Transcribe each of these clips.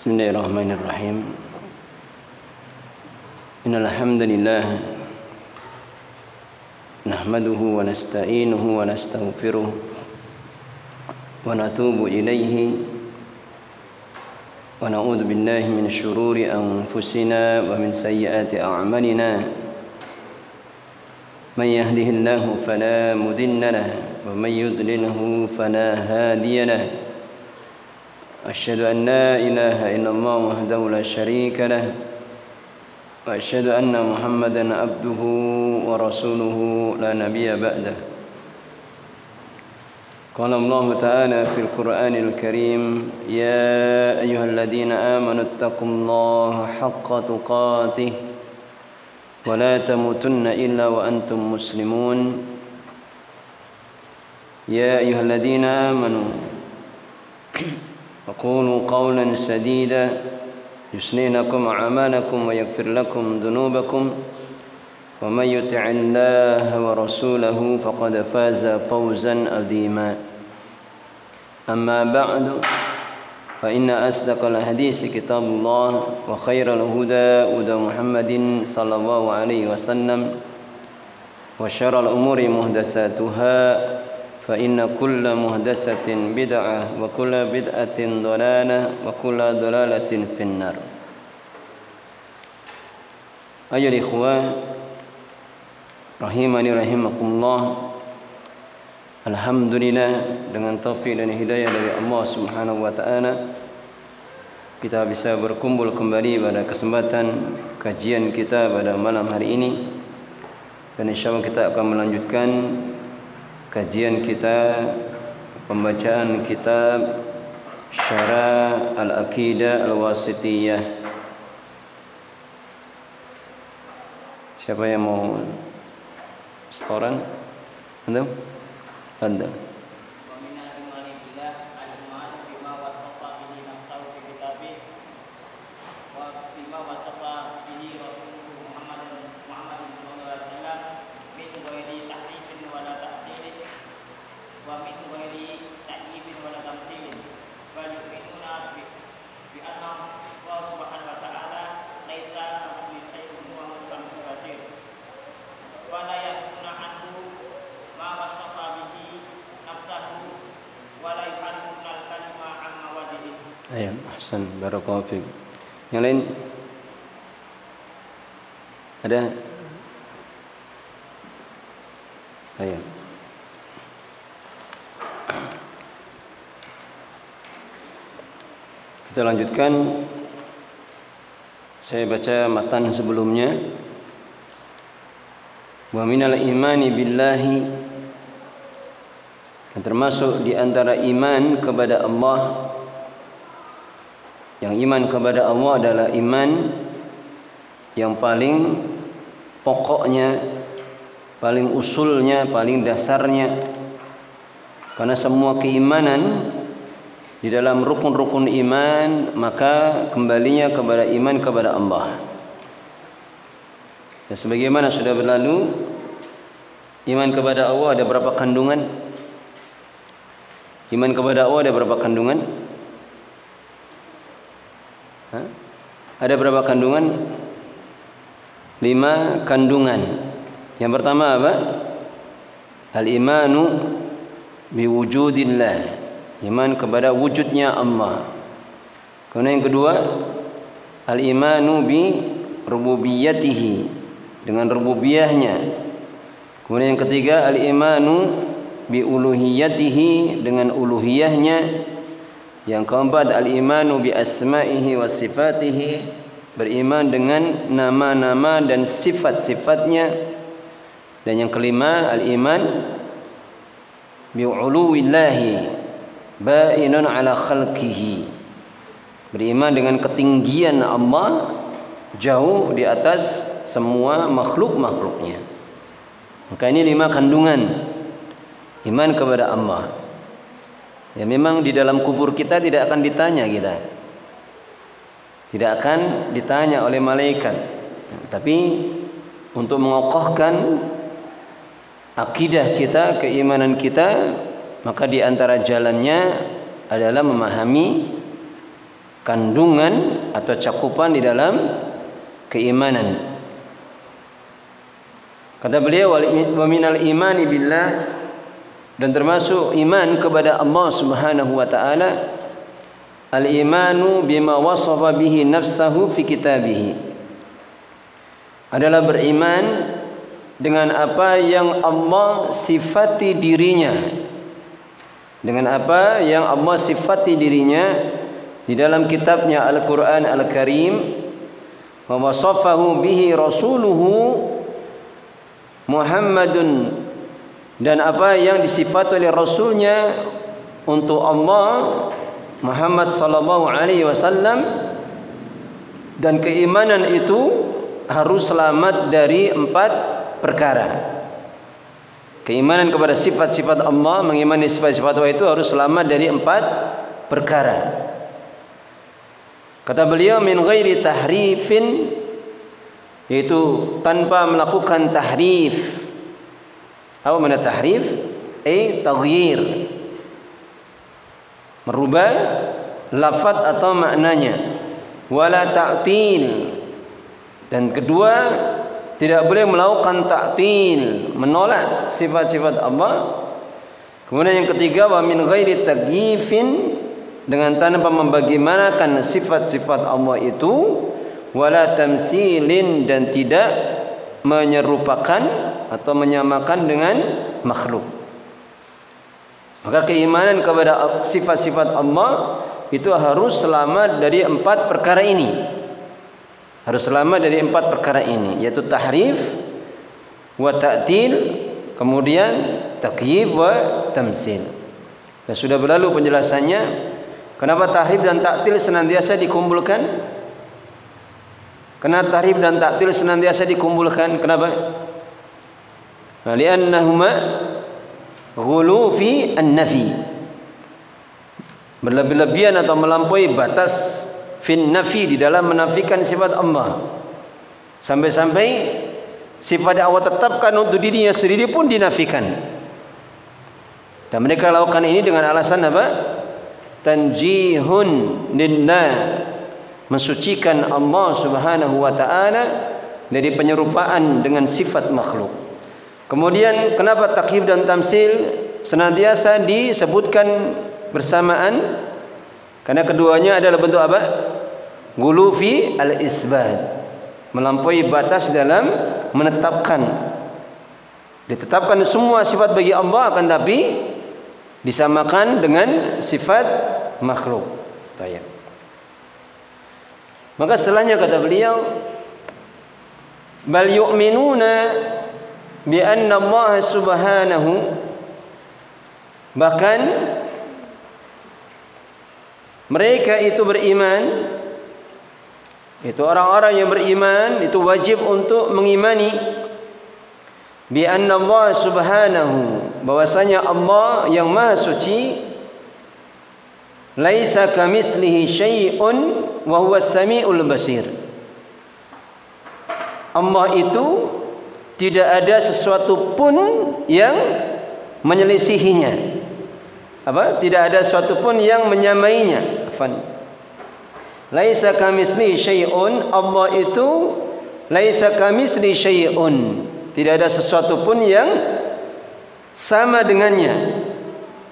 Bismillahirrahmanirrahim. Innal hamdalillah nahmaduhu wa nasta'inuhu wa nastaghfiruh wa natubu ilayhi wa na'udzu billahi min syururi anfusina wa min sayyiati a'malina. Man yahdihillahu fala mudilla lahu wa man yudlilhu fala hadiya lahu. أشهد أن لا إله إلا الله وحده لا شريك له وأشهد أن محمدا عبده ورسوله لا نبي بعده. قال الله تعالى في القرآن الكريم يا أيها الذين آمنوا اتقوا الله حق تقاته ولا تموتن إلا وأنتم مسلمون. يا أيها الذين آمنوا وقولوا قولا سديدا يصلح لكم أعمالكم ويغفر لكم ذنوبكم ومن يطع الله ورسوله فقد فاز فوزا عظيما. أما بعد فإن أصدق الحديث كتاب الله وخير الهدى هدى محمد صلى الله عليه وسلم وشر الأمور محدثاتها فإن كل محدثة بدعة وكل بدعة ضلالة وكل ضلالة في النار. أيها الإخوة rahimani rahimakumullah. Alhamdulillah, dengan taufik dan hidayah dari Allah Subhanahu wa taala kita bisa berkumpul kembali pada kesempatan kajian kita pada malam hari ini, dan insyaallah kita akan melanjutkan kajian kita, pembacaan kitab Syarah Al-Aqidah Al-Wasithiyah. Siapa yang mau setoran? Anda? Anda. Ayah, ahsan, barakallahu fiik. Yang lain ada? Ayah. Kita lanjutkan. Saya baca matan sebelumnya. Wa minal imani billahi, dan termasuk di antara iman kepada Allah. Yang iman kepada Allah adalah iman yang paling pokoknya, paling usulnya, paling dasarnya. Karena semua keimanan di dalam rukun-rukun iman maka kembalinya kepada iman kepada Allah. Dan sebagaimana sudah berlalu, iman kepada Allah ada berapa kandungan? Iman kepada Allah ada berapa kandungan? Ada berapa kandungan? 5 kandungan. Yang pertama apa? Al-imanu biwujudillah, iman kepada wujudnya Allah. Kemudian yang kedua, al-imanu bi rububiyatihi, dengan rububiyahnya. Kemudian yang ketiga, al-imanu bi uluhiyatihi, dengan uluhiyahnya. Yang keempat, al-imanu bi asma'ihi wa sifatihi, beriman dengan nama-nama dan sifat-sifatnya. Dan yang kelima, al-iman bi uluwillahi ba'inun ala khalqihi, beriman dengan ketinggian Allah jauh di atas semua makhluk-makhluknya. Maka ini 5 kandungan iman kepada Allah. Ya, memang di dalam kubur kita tidak akan ditanya kita. Tidak akan ditanya oleh malaikat. Tapi untuk mengokohkan akidah kita, keimanan kita, maka di antara jalannya adalah memahami kandungan atau cakupan di dalam keimanan. Kata beliau, wa minal imani billah, dan termasuk iman kepada Allah Subhanahu wa taala, al-imanu bima wasafa bihi nafsahu fi kitabih, adalah beriman dengan apa yang Allah sifati dirinya, dengan apa yang Allah sifati dirinya di dalam kitabnya Al-Quran Al-Karim, wa wasafahu bihi rasuluhu Muhammadun, dan apa yang disifati oleh Rasulnya untuk Allah Muhammad sallallahu alaihi wasallam. Dan keimanan itu harus selamat dari 4 perkara. Keimanan kepada sifat-sifat Allah, mengimani sifat-sifat Allah itu harus selamat dari 4 perkara. Kata beliau, min ghairi tahrifin, yaitu tanpa melakukan tahrif. Apa makna tahrif? Taghyir, merubah lafaz atau maknanya. Wala ta'til, dan kedua, tidak boleh melakukan ta'til, menolak sifat-sifat Allah. Kemudian yang ketiga, wa min ghairi tagyifin, dengan tanpa membagaimanakan sifat-sifat Allah itu. Wala tamsilin, dan tidak menyerupakan atau menyamakan dengan makhluk. Maka keimanan kepada sifat-sifat Allah itu harus selamat dari 4 perkara ini. Harus selamat dari 4 perkara ini, yaitu tahrif, wa ta'til, kemudian takyif wa tamsil. Dan sudah berlalu penjelasannya. Kenapa tahrif dan ta'til senantiasa dikumpulkan? Kenapa tahrif dan ta'til senantiasa dikumpulkan? Kenapa? Li'annahuma ghulu fi an-nafi, berlebih-lebihan atau melampaui batas fin nafi, di dalam menafikan sifat Allah. Sampai-sampai sifat yang Allah tetapkan untuk dirinya sendiri pun dinafikan. Dan mereka lakukan ini dengan alasan apa? Tanjihun lillah, mensucikan Allah Subhanahu wa taala dari penyerupaan dengan sifat makhluk. Kemudian kenapa takyif dan tamsil senantiasa disebutkan bersamaan? Karena keduanya adalah bentuk apa? Ghulu fi al-isbat, melampaui batas dalam menetapkan. Ditetapkan semua sifat bagi Allah, akan tapi disamakan dengan sifat makhluk. Baik. Maka setelahnya kata beliau, bal yu'minuna bi anna Allah Subhanahu, bahkan mereka itu beriman, itu orang-orang yang beriman itu wajib untuk mengimani bi anna Allah Subhanahu, bahwasanya Allah yang Maha Suci, laisa kamitslihi syai'un wa huwa as-sami'ul basir. Allah itu tidak ada sesuatu pun yang menyelisihinya. Apa? Tidak ada sesuatu pun yang menyamainya. Laisa kamitslihi syai'un, Allah itu laisa kamitslihi syai'un, tidak ada sesuatu pun yang sama dengannya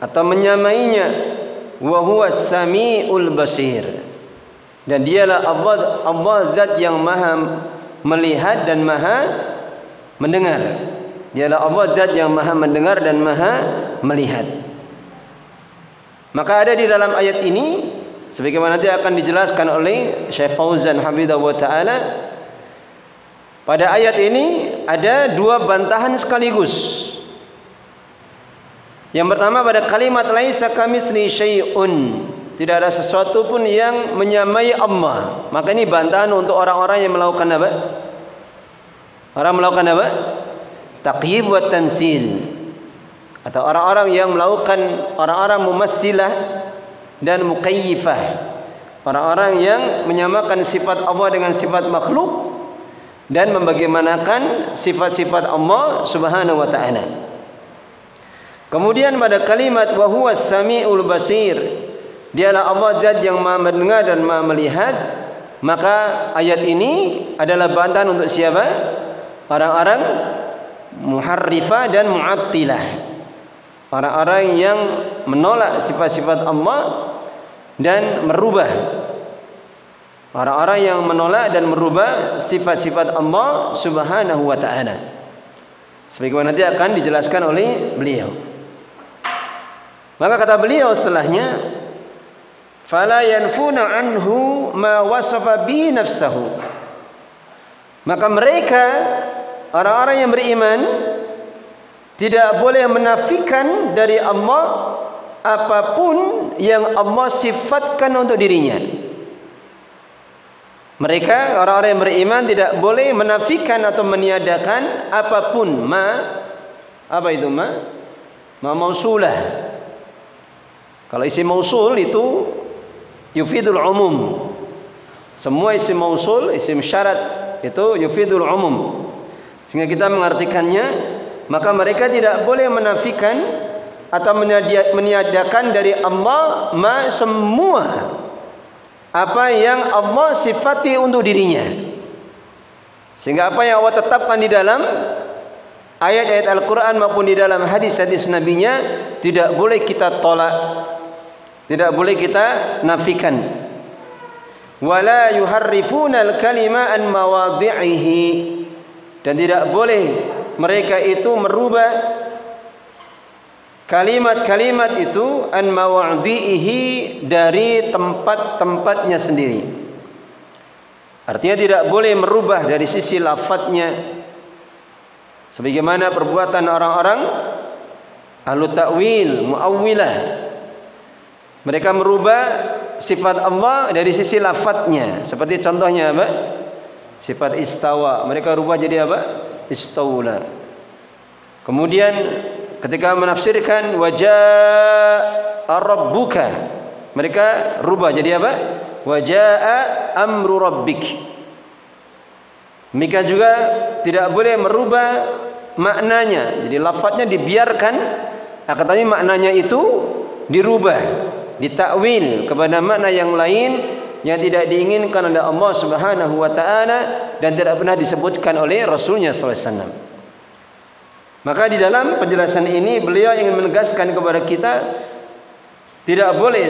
atau menyamainya. Wa huwa as-sami'ul basir, dan dialah Allah zat yang maha melihat dan maha mendengar. Dialah Allah zat yang maha mendengar dan maha melihat. Maka ada di dalam ayat ini, sebagaimana nanti akan dijelaskan oleh Syekh Fauzan hafidhahu wa ta'ala, pada ayat ini ada 2 bantahan sekaligus. Yang pertama pada kalimat laisa kamitslihi syai'un, tidak ada sesuatu pun yang menyamai Allah. Maka ini bantahan untuk orang-orang yang melakukan apa? Orang melakukan apa? Takyif wa tamsil, atau orang-orang yang melakukan, orang-orang mumassilah dan muqayyifah, orang-orang yang menyamakan sifat Allah dengan sifat makhluk dan membagaimanakan sifat-sifat Allah Subhanahu wa ta'ala. Kemudian pada kalimat wa huwas sami'ul basir, Dialah Allah zat yang Maha mendengar dan Maha melihat. Maka ayat ini adalah bantahan untuk siapa? Orang-orang muharrifah dan mu'attilah. Orang-orang yang menolak sifat-sifat Allah dan merubah. Orang-orang yang menolak dan merubah sifat-sifat Allah Subhanahu wa ta'ala. Sebagaimana nanti akan dijelaskan oleh beliau. Maka kata beliau setelahnya, fala yanfuna anhu ma wasafa bi nafsahu. Maka mereka orang-orang yang beriman tidak boleh menafikan dari Allah apapun yang Allah sifatkan untuk dirinya. Mereka orang-orang yang beriman tidak boleh menafikan atau meniadakan apapun apa itu ma mausulah. Kalau isim mausul itu yufidul umum. Semua isim mausul, isim syarat itu yufidul umum. Sehingga kita mengartikannya, maka mereka tidak boleh menafikan atau meniadakan dari Allah semua apa yang Allah sifati untuk dirinya. Sehingga apa yang Allah tetapkan di dalam ayat-ayat Al-Quran maupun di dalam hadis-hadis Nabi-Nya tidak boleh kita tolak, tidak boleh kita nafikan. Wala yuharrifuna al-kalima an mawadhi'ihi, dan tidak boleh mereka itu merubah kalimat-kalimat itu an mawadhi'ihi, dari tempat-tempatnya sendiri. Artinya tidak boleh merubah dari sisi lafadznya, sebagaimana perbuatan orang-orang ahlu ta'wil, mu'awwilah. Mereka merubah sifat Allah dari sisi lafadznya. Seperti contohnya apa? Sifat istawa, mereka rubah jadi apa? Istaula. Kemudian ketika menafsirkan wajaa rabbuka, mereka rubah jadi apa? Wajaa amru rabbik. Mereka juga tidak boleh merubah maknanya. Jadi lafadznya dibiarkan, akan tetapi maknanya itu dirubah, ditakwil kepada makna yang lain yang tidak diinginkan oleh Allah Subhanahu wa ta'ala dan tidak pernah disebutkan oleh Rasulnya sallallahu alaihi wasallam. Maka di dalam penjelasan ini beliau ingin menegaskan kepada kita, tidak boleh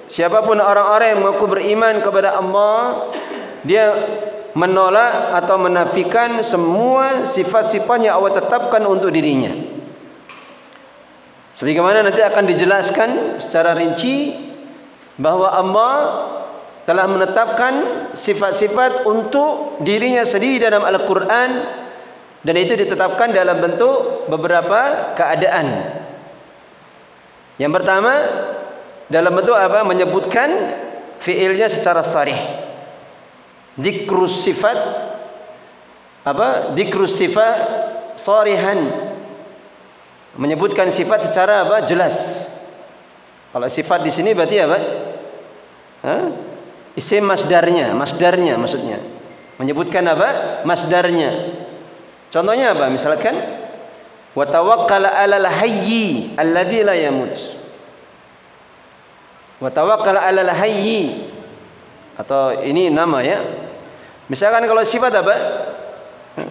siapapun orang-orang yang mengaku beriman kepada Allah dia menolak atau menafikan semua sifat-sifat yang Allah tetapkan untuk dirinya. Sebagaimana nanti akan dijelaskan secara rinci bahwa Allah telah menetapkan sifat-sifat untuk dirinya sendiri dalam Al-Quran, dan itu ditetapkan dalam bentuk beberapa keadaan. Yang pertama dalam bentuk apa? Menyebutkan fiilnya secara sharih. Dzikrus sifat apa? Dzikrus sifat sharihan. Menyebutkan sifat secara apa? Jelas. Kalau sifat di sini berarti apa? Isim masdarnya maksudnya. Menyebutkan apa? Masdarnya. Contohnya apa? Misalkan wa tawakkal 'alal hayyi alladzi la yamut. Wa tawakkal 'alal hayyi, atau ini nama ya. Misalkan kalau sifat apa?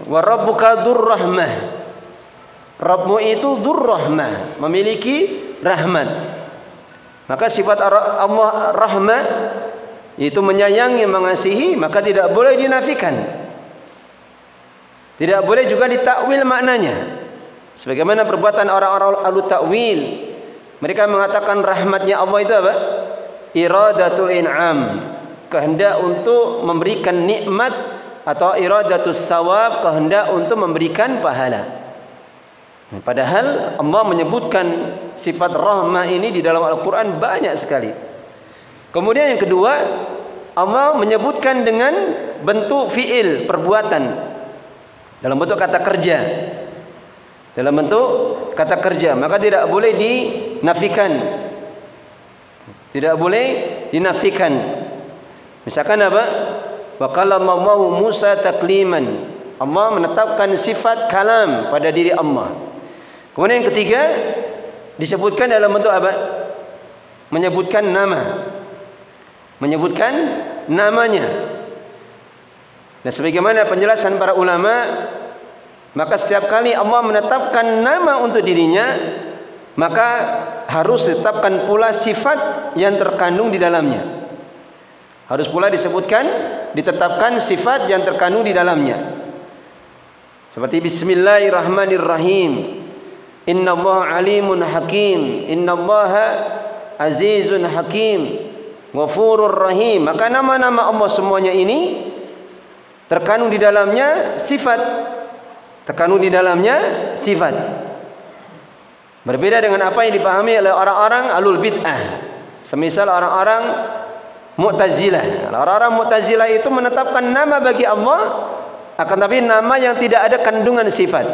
Wa rabbuka dzurrahmah. Rabbmu itu dzurrahmah, memiliki rahmat. Maka sifat Allah rahmah, itu menyayangi, mengasihi, maka tidak boleh dinafikan. Tidak boleh juga ditakwil maknanya. Sebagaimana perbuatan orang-orang ahlu takwil, mereka mengatakan rahmatnya Allah itu apa? Iradatul in'am, kehendak untuk memberikan nikmat, atau iradatus sawab, kehendak untuk memberikan pahala. Padahal Allah menyebutkan sifat rahmah ini di dalam Al-Quran banyak sekali. Kemudian yang kedua, Allah menyebutkan dengan bentuk fi'il, perbuatan, dalam bentuk kata kerja. Dalam bentuk kata kerja, maka tidak boleh dinafikan. Tidak boleh dinafikan. Misalkan apa? Wa kallama Musa takliman. Allah menetapkan sifat kalam pada diri Allah. Kemudian yang ketiga disebutkan dalam bentuk apa? menyebutkan nama, menyebutkan namanya. Dan sebagaimana penjelasan para ulama, maka setiap kali Allah menetapkan nama untuk dirinya, maka harus ditetapkan pula sifat yang terkandung di dalamnya. Harus pula ditetapkan sifat yang terkandung di dalamnya. Seperti Bismillahirrahmanirrahim. Innallaha alimun hakim. Innallaha azizun hakim. Ghafurur rahim. Maka nama-nama Allah semuanya ini terkandung di dalamnya sifat. Terkandung di dalamnya sifat. Berbeda dengan apa yang dipahami oleh orang-orang alul bid'ah. Semisal orang-orang Mu'tazilah. Orang-orang Mu'tazilah itu menetapkan nama bagi Allah, akan tapi nama yang tidak ada kandungan sifat.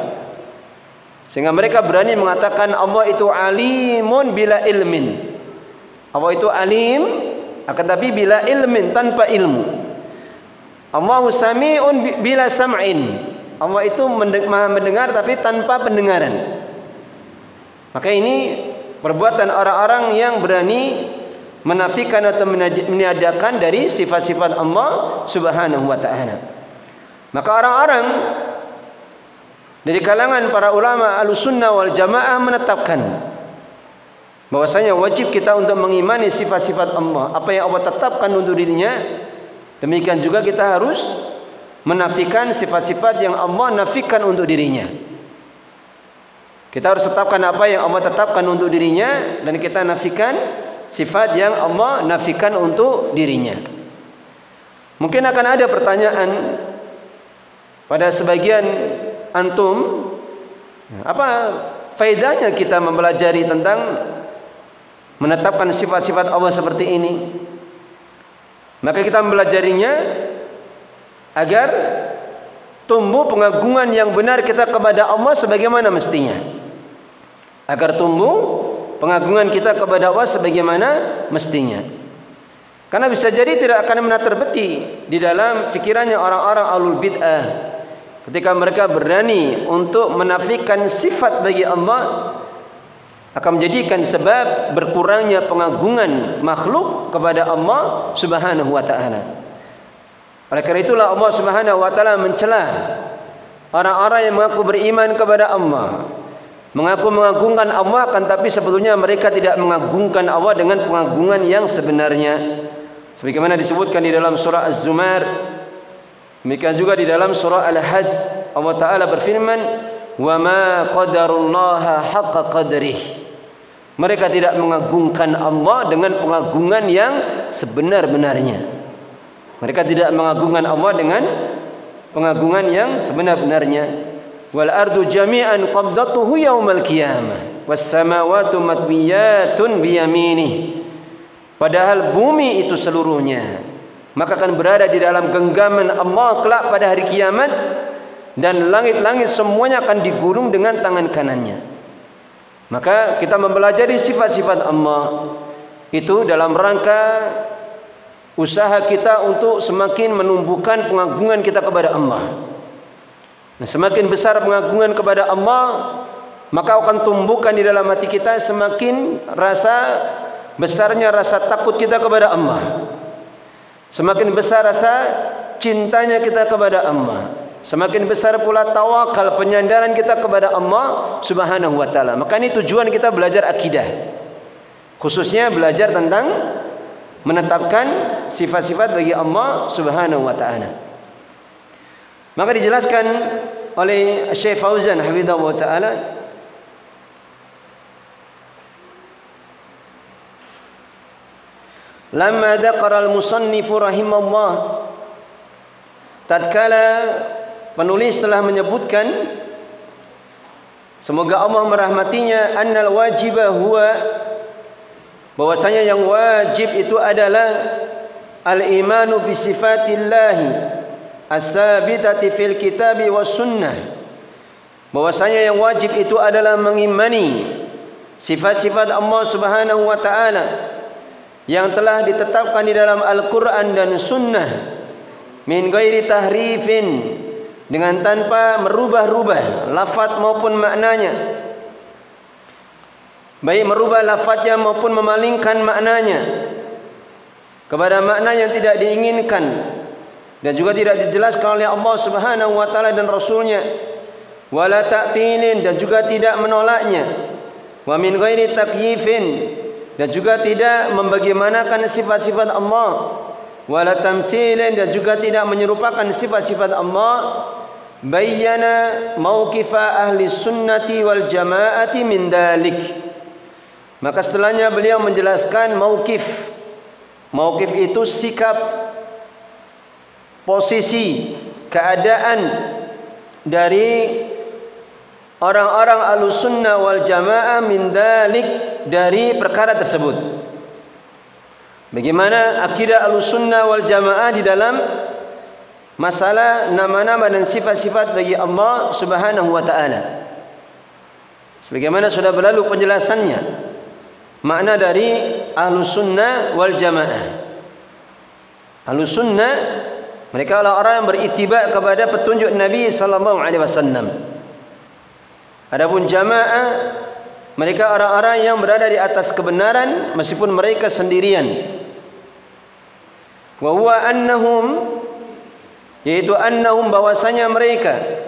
Sehingga mereka berani mengatakan Allah itu alimun bila ilmin. Allah itu alim, akan tapi bila ilmin, tanpa ilmu. Allahu sami'un bila sam'in. Allah itu maha mendengar tapi tanpa pendengaran. Maka ini perbuatan orang-orang yang berani menafikan atau meniadakan dari sifat-sifat Allah Subhanahu wa ta'ala. Maka orang-orang dari kalangan para ulama Ahlussunnah wal Jamaah menetapkan bahwasanya wajib kita untuk mengimani sifat-sifat Allah, apa yang Allah tetapkan untuk dirinya. Demikian juga kita harus menafikan sifat-sifat yang Allah nafikan untuk dirinya. Kita harus tetapkan apa yang Allah tetapkan untuk dirinya, dan kita nafikan sifat yang Allah nafikan untuk dirinya. Mungkin akan ada pertanyaan pada sebagian antum, apa faedahnya kita mempelajari tentang menetapkan sifat-sifat Allah seperti ini? Maka kita mempelajarinya agar tumbuh pengagungan yang benar kita kepada Allah sebagaimana mestinya. Agar tumbuh pengagungan kita kepada Allah sebagaimana mestinya. Karena bisa jadi tidak akan pernah terbeti di dalam fikirannya orang-orang alul bid'ah ketika mereka berani untuk menafikan sifat bagi Allah, akan menjadikan sebab berkurangnya pengagungan makhluk kepada Allah Subhanahu wa ta'ala. Oleh karena itulah Allah Subhanahu wa ta'ala mencela orang-orang yang mengaku beriman kepada Allah, mengaku mengagungkan Allah, kan tapi sebetulnya mereka tidak mengagungkan Allah dengan pengagungan yang sebenarnya. Sebagaimana disebutkan di dalam surah Az-Zumar, demikian juga di dalam surah Al-Hajj, Allah Ta'ala berfirman, "Wa ma qadarullaha haqqa qadrih." Mereka tidak mengagungkan Allah dengan pengagungan yang sebenar-benarnya. Mereka tidak mengagungkan Allah dengan pengagungan yang sebenar-benarnya. Wal ardu jami'an qabdatuhu yaumal qiyamah was samawati matwiyatun biyaminih. Padahal bumi itu seluruhnya maka akan berada di dalam genggaman Allah kelak pada hari kiamat, dan langit-langit semuanya akan digulung dengan tangan kanannya. Maka kita mempelajari sifat-sifat Allah itu dalam rangka usaha kita untuk semakin menumbuhkan pengagungan kita kepada Allah. Nah, semakin besar pengagungan kepada Allah, maka akan tumbuhkan di dalam hati kita semakin besarnya rasa takut kita kepada Allah. Semakin besar rasa cintanya kita kepada Allah. Semakin besar pula tawakal, penyandaran kita kepada Allah Subhanahu wa ta'ala. Maka ini tujuan kita belajar akidah, khususnya belajar tentang menetapkan sifat-sifat bagi Allah Subhanahu wa ta'ala. Maka dijelaskan oleh Syekh Fauzan hafizahullah ta'ala, lamma dzakara al-musannifu rahimahullah, tatkala penulis telah menyebutkan, semoga Allah merahmatinya, annal wajiba huwa, bahwasanya yang wajib itu adalah al-imanu bi sifatillahi as-sabitati fil kitabi was sunnah, bahwasanya yang wajib itu adalah mengimani sifat-sifat Allah Subhanahu wa ta'ala yang telah ditetapkan di dalam Al-Quran dan Sunnah, min ghairi tahrifin, dengan tanpa merubah-rubah lafaz maupun maknanya, baik merubah lafadznya maupun memalingkan maknanya kepada makna yang tidak diinginkan dan juga tidak dijelaskan oleh Allah Subhanahu wa taala dan Rasulnya, wala ta'tilin, dan juga tidak menolaknya, wa min ghairi takyifin, dan juga tidak membagaimanakan sifat-sifat Allah, wala tamsilin, dan juga tidak menyerupakan sifat-sifat Allah. Bayyana mauqifa ahli sunnati wal jamaati min dalik. Maka setelahnya beliau menjelaskan mauqif. Mauqif itu sikap, posisi, keadaan dari orang-orang Ahlussunnah wal Jamaah min dalik, dari perkara tersebut. Bagaimana akidah Ahlussunnah wal Jamaah di dalam masalah nama-nama dan sifat-sifat bagi Allah Subhanahu wa taala. Sebagaimana sudah berlalu penjelasannya. Makna dari Ahlussunnah wal Jamaah. Ahlussunnah, mereka adalah orang yang berittiba kepada petunjuk Nabi sallallahu alaihi wasallam. Adapun Jamaah, mereka orang-orang yang berada di atas kebenaran meskipun mereka sendirian. Wa huwa annahum, yaitu annahum, bahwasanya mereka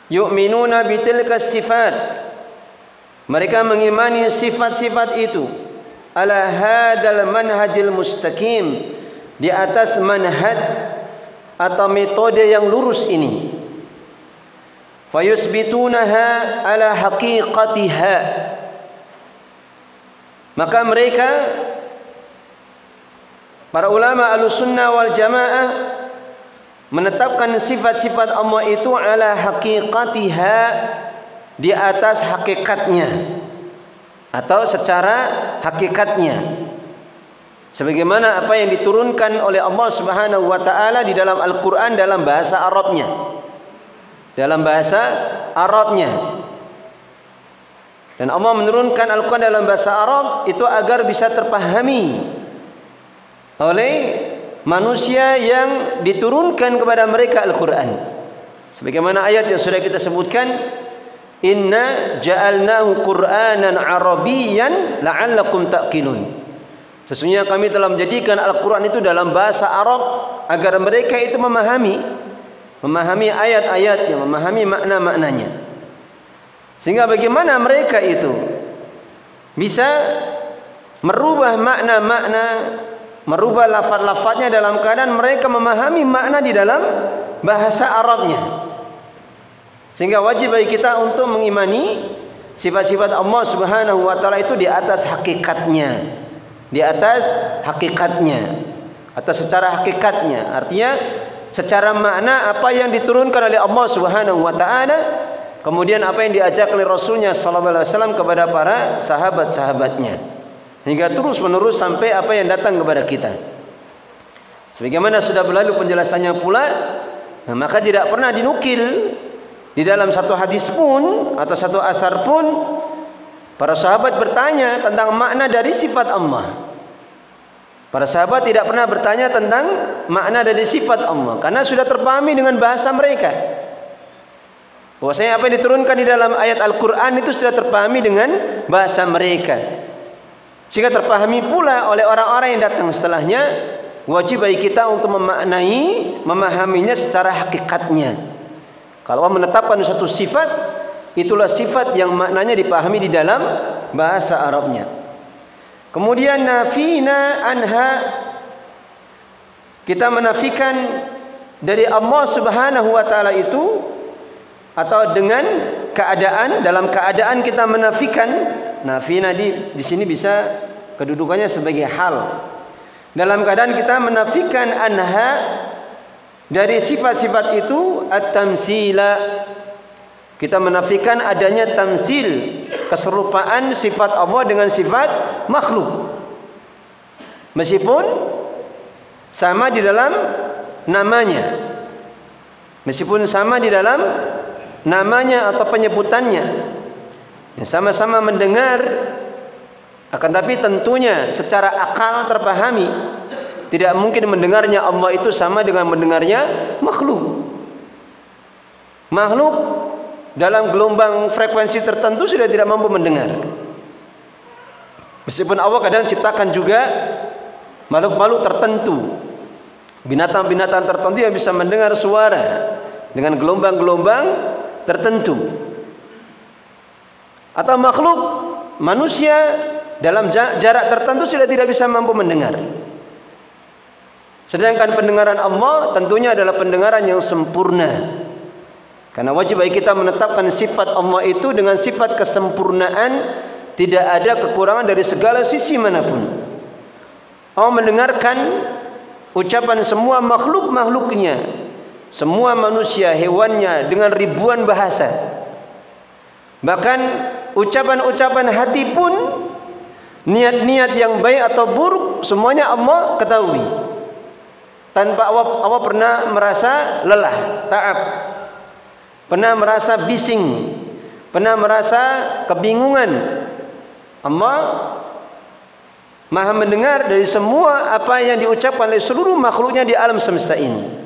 yu'minuna bitilka sifat, mereka mengimani sifat-sifat itu, ala hadal manhajil mustaqim, di atas manhaj atau metode yang lurus ini. Fayusbitunaha ala haqiqatiha, maka mereka, para ulama Ahlussunnah wal Jamaah, menetapkan sifat-sifat Allah itu ala haqiqatiha, di atas hakikatnya atau secara hakikatnya, sebagaimana apa yang diturunkan oleh Allah Subhanahu wa taala di dalam Al-Qur'an dalam bahasa Arabnya. Dalam bahasa Arabnya. Dan Allah menurunkan Al-Qur'an dalam bahasa Arab itu agar bisa terpahami oleh manusia yang diturunkan kepada mereka Al-Quran. Sebagaimana ayat yang sudah kita sebutkan, inna ja'alnahu qur'anan arabiyyan la'allakum ta'qilun. Sesungguhnya kami telah menjadikan Al-Quran itu dalam bahasa Arab agar mereka itu memahami ayat-ayatnya, memahami makna-maknanya. Sehingga bagaimana mereka itu bisa merubah makna-makna, merubah lafaz-lafaznya dalam keadaan mereka memahami makna di dalam bahasa Arabnya. Sehingga wajib bagi kita untuk mengimani sifat-sifat Allah Subhanahu wa taala itu di atas hakikatnya. Di atas hakikatnya, atas secara hakikatnya, artinya secara makna apa yang diturunkan oleh Allah Subhanahu wa taala, kemudian apa yang diajak oleh Rasulnya sallallahu alaihi wasallam kepada para sahabat-sahabatnya, hingga terus menerus sampai apa yang datang kepada kita. Sebagaimana sudah berlalu penjelasannya pula, maka tidak pernah dinukil di dalam satu hadis pun atau satu asar pun para sahabat bertanya tentang makna dari sifat Allah. Para sahabat tidak pernah bertanya tentang makna dari sifat Allah, karena sudah terpahami dengan bahasa mereka. Bahwasanya apa yang diturunkan di dalam ayat Al-Quran itu sudah terpahami dengan bahasa mereka, sehingga terpahami pula oleh orang-orang yang datang setelahnya. Wajib bagi kita untuk memahaminya secara hakikatnya. Kalau Allah menetapkan suatu sifat, itulah sifat yang maknanya dipahami di dalam bahasa Arabnya. Kemudian nafina anha, kita menafikan dari Allah Subhanahu wa taala itu, atau dengan keadaan, dalam keadaan kita menafikan. Nafina di sini bisa kedudukannya sebagai hal. Dalam keadaan kita menafikan anha, dari sifat-sifat itu, at-tamsila, kita menafikan adanya tamsil, keserupaan sifat Allah dengan sifat makhluk, meskipun sama di dalam namanya, meskipun sama di dalam namanya atau penyebutannya, sama-sama mendengar, akan tapi tentunya secara akal terpahami, tidak mungkin mendengarnya Allah itu sama dengan mendengarnya makhluk. Makhluk dalam gelombang frekuensi tertentu sudah tidak mampu mendengar. Meskipun Allah kadang ciptakan juga makhluk-makhluk tertentu, binatang-binatang tertentu yang bisa mendengar suara dengan gelombang-gelombang tertentu, atau makhluk manusia dalam jarak tertentu sudah tidak bisa mampu mendengar. Sedangkan pendengaran Allah tentunya adalah pendengaran yang sempurna. Karena wajib bagi kita menetapkan sifat Allah itu dengan sifat kesempurnaan, tidak ada kekurangan dari segala sisi manapun. Allah mendengarkan ucapan semua makhluk-makhluknya, semua manusia, hewannya dengan ribuan bahasa. Bahkan ucapan-ucapan hati pun, niat-niat yang baik atau buruk, semuanya Allah ketahui. Tanpa Allah pernah merasa lelah, ta'ab, pernah merasa bising, pernah merasa kebingungan. Allah Maha mendengar dari semua apa yang diucapkan oleh seluruh makhluknya di alam semesta ini.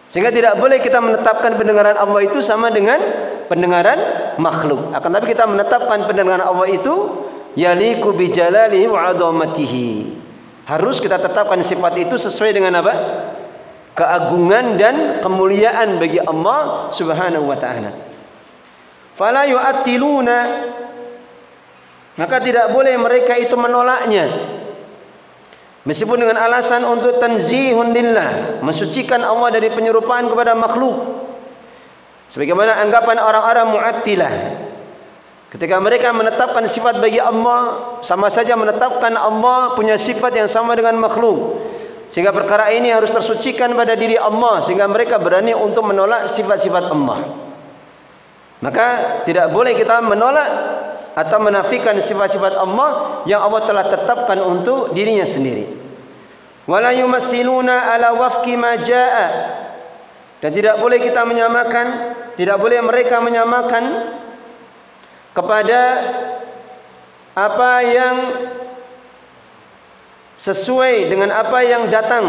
Sehingga tidak boleh kita menetapkan pendengaran Allah itu sama dengan pendengaran makhluk. Akan tapi kita menetapkan pendengaran Allah itu yaliku bi jalalihi wa 'azamatihi. Harus kita tetapkan sifat itu sesuai dengan apa? Keagungan dan kemuliaan bagi Allah Subhanahu wa taala. Fala yu'attiluna, maka tidak boleh mereka itu menolaknya. Meskipun dengan alasan untuk tanzihun lillah, mensucikan Allah dari penyerupaan kepada makhluk. Sebagaimana anggapan orang-orang Mu'attilah. Ketika mereka menetapkan sifat bagi Allah, sama saja menetapkan Allah punya sifat yang sama dengan makhluk. Sehingga perkara ini harus tersucikan pada diri Allah, sehingga mereka berani untuk menolak sifat-sifat Allah. Maka tidak boleh kita menolak atau menafikan sifat-sifat Allah yang Allah telah tetapkan untuk dirinya sendiri. Wala yumassiluna ala wafqi ma jaa, dan tidak boleh kita menyamakan, tidak boleh mereka menyamakan kepada apa yang sesuai dengan apa yang datang,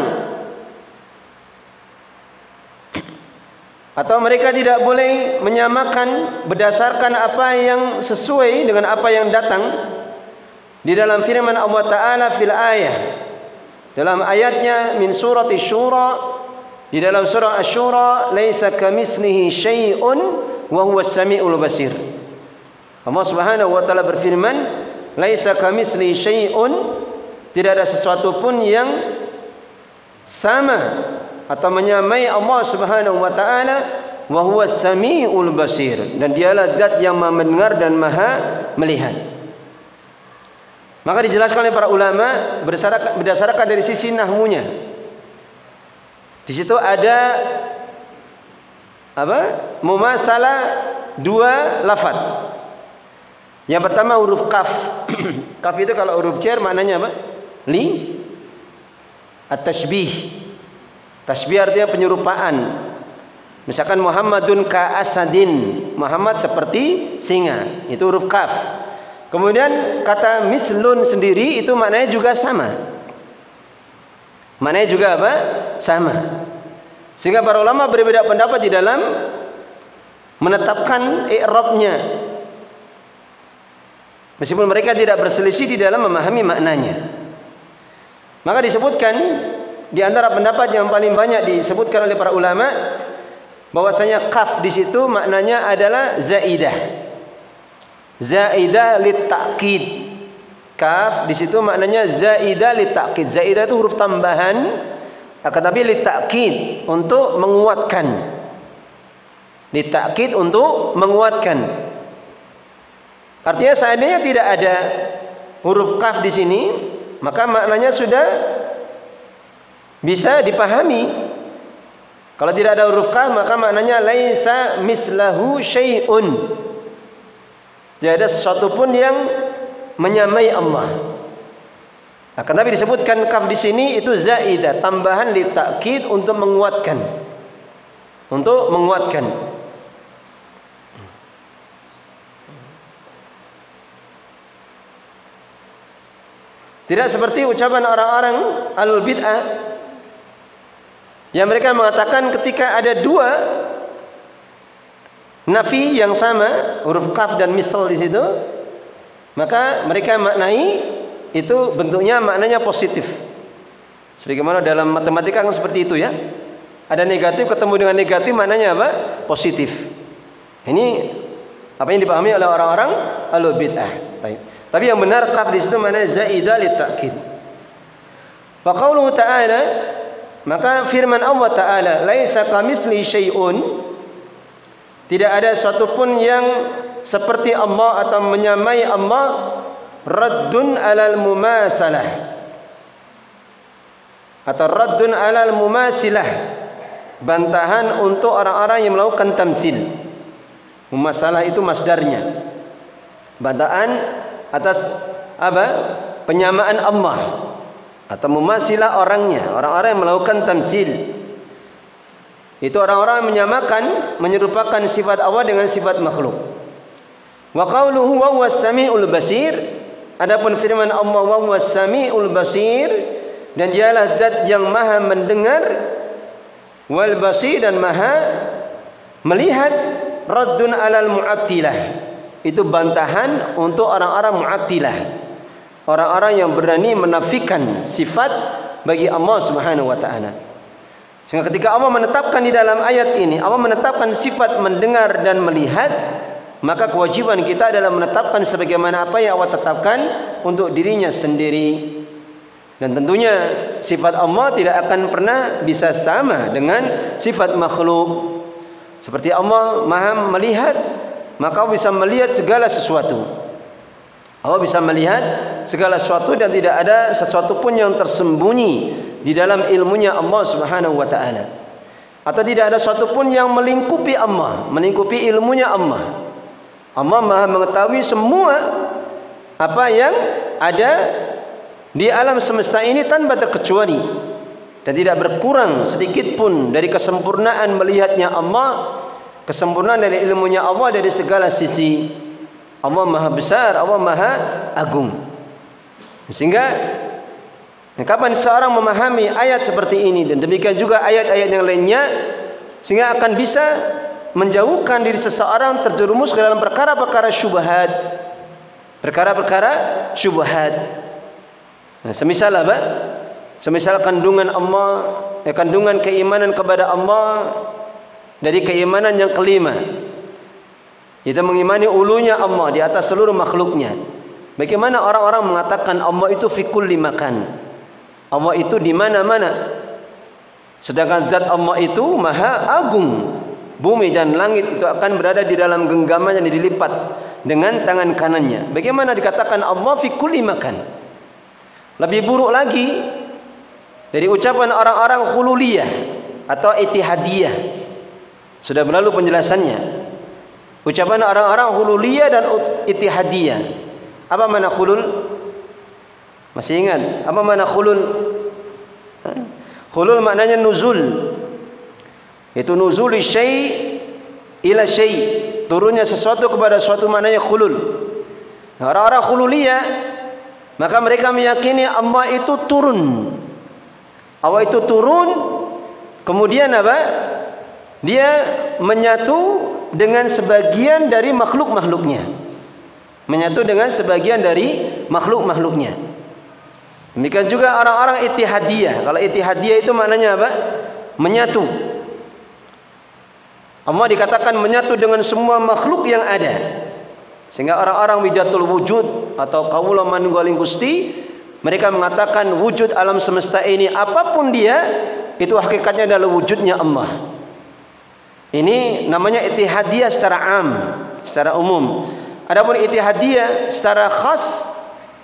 atau mereka tidak boleh menyamakan berdasarkan apa yang sesuai dengan apa yang datang di dalam firman Allah Ta'ala fil ayah, dalam ayatnya min surati Syura, di dalam surah Asy-Syura, laisa kamitslihi syai'un wa huwas samiul basir. Allah Subhanahu wa taala berfirman, laisa kamitslihi syai'un, tidak ada sesuatu pun yang sama atau menyamai Allah Subhanahu wa taala, wa huwas samiul basir, dan dialah zat yang Maha mendengar dan Maha melihat. Maka dijelaskan oleh para ulama berdasarkan dari sisi nahwunya. Di situ ada apa? Mumasalah dua lafaz. Yang pertama huruf kaf. Kaf itu kalau huruf jar maknanya apa? Li at-tashbih. Tashbih artinya penyerupaan. Misalkan Muhammadun ka asadin, Muhammad seperti singa, itu huruf kaf. Kemudian kata mislun sendiri itu maknanya juga sama. Maknanya juga apa? Sama. Sehingga para ulama berbeda pendapat di dalam menetapkan i'rabnya. Meskipun mereka tidak berselisih di dalam memahami maknanya. Maka disebutkan di antara pendapat yang paling banyak disebutkan oleh para ulama bahwasanya kaf di situ maknanya adalah zaidah. Zaidah litta'kid. Kaf di situ maknanya zaidah litta'kid. Zaidah itu huruf tambahan, akan tapi litta'kid untuk menguatkan. Litta'kid untuk menguatkan. Artinya seandainya tidak ada huruf kaf di sini, maka maknanya sudah bisa dipahami. Kalau tidak ada huruf kaf, maka maknanya laisa mislahu syai'un. Tidak ada sesuatu pun yang menyamai Allah. Akan tapi disebutkan kaf di sini itu zaidah, tambahan li ta'kid untuk menguatkan. Untuk menguatkan. Tidak seperti ucapan orang-orang alul bid'ah yang mereka mengatakan ketika ada dua nafi yang sama, huruf kaf dan misl di situ, maka mereka maknai itu bentuknya maknanya positif. Sebagaimana dalam matematika kan seperti itu ya. Ada negatif ketemu dengan negatif maknanya apa? Positif. Ini apa yang dipahami oleh orang-orang ahlul bid'ah. Tapi yang benar qaf di situ maknanya zaidah li ta'kid. Wa qauluhu ta'ala, maka firman Allah Ta'ala, laisa kamitsli syai'un, tidak ada suatu pun yang seperti Allah atau menyamai Allah, raddun alal mumasalah atau raddun alal mumasilah, bantahan untuk orang-orang yang melakukan tamsil. Mumasalah itu masdarnya, bantahan atas apa? Penyamaan Allah, atau mumasilah orangnya, orang-orang yang melakukan tamsil. Itu orang-orang yang menyamakan, menyerupakan sifat Allah dengan sifat makhluk. Wa qauluhu wa huwas samiul basir, adapun firman Allah wa huwas samiul basir, dan dialah zat yang maha mendengar, wal basir, dan maha melihat, raddun alal mu'attilah, itu bantahan untuk orang-orang mu'attilah, orang-orang yang berani menafikan sifat bagi Allah Subhanahu wa taala. Sehingga ketika Allah menetapkan di dalam ayat ini, Allah menetapkan sifat mendengar dan melihat, maka kewajiban kita adalah menetapkan sebagaimana apa yang Allah tetapkan untuk dirinya sendiri. Dan tentunya sifat Allah tidak akan pernah bisa sama dengan sifat makhluk. Seperti Allah maha melihat, maka Allah bisa melihat segala sesuatu. Allah bisa melihat segala sesuatu dan tidak ada sesuatu pun yang tersembunyi di dalam ilmunya Allah Subhanahu wa taala. Atau tidak ada sesuatu pun yang melingkupi Allah, melingkupi ilmunya Allah. Allah maha mengetahui semua apa yang ada di alam semesta ini tanpa terkecuali, dan tidak berkurang sedikit pun dari kesempurnaan melihatnya Allah, kesempurnaan dari ilmunya Allah dari segala sisi. Allah maha besar, Allah maha agung. Sehingga kapan seorang memahami ayat seperti ini, dan demikian juga ayat-ayat yang lainnya, sehingga akan bisa menjauhkan diri seseorang terjerumus ke dalam perkara-perkara syubhat, perkara-perkara syubhat. Nah, semisal apa? Semisal kandungan Allah, kandungan keimanan kepada Allah dari keimanan yang kelima, kita mengimani ulunya Allah di atas seluruh makhluknya. Bagaimana orang-orang mengatakan Allah itu fi kulli makan, Allah itu di mana-mana, sedangkan zat Allah itu maha agung. Bumi dan langit itu akan berada di dalam genggaman yang dilipat dengan tangan kanannya. Bagaimana dikatakan Allah fi kulli makan? Lebih buruk lagi dari ucapan orang-orang khululiyah atau ittihadiyah. Sudah berlalu penjelasannya. Ucapan orang-orang hululiyah dan ittihadiyah. Apa makna hulul? Masih ingat? Apa makna hulul? Hulul maknanya nuzul. Itu nuzul syai' ila syai'. Turunnya sesuatu kepada sesuatu maknanya hulul. Orang-orang hululiyah, maka mereka meyakini Allah itu turun. Allah itu turun, kemudian apa? Dia menyatu dengan sebagian dari makhluk-makhluknya, menyatu dengan sebagian dari makhluk-makhluknya. Demikian juga orang-orang ittihadiyah. Kalau ittihadiyah itu maknanya apa? Menyatu. Allah dikatakan menyatu dengan semua makhluk yang ada. Sehingga orang-orang widatul wujud atau qaula manunggaling Gusti, mereka mengatakan wujud alam semesta ini apapun dia, itu hakikatnya adalah wujudnya Allah. Ini namanya ittihadiyah secara am, secara umum. Adapun ittihadiyah secara khas,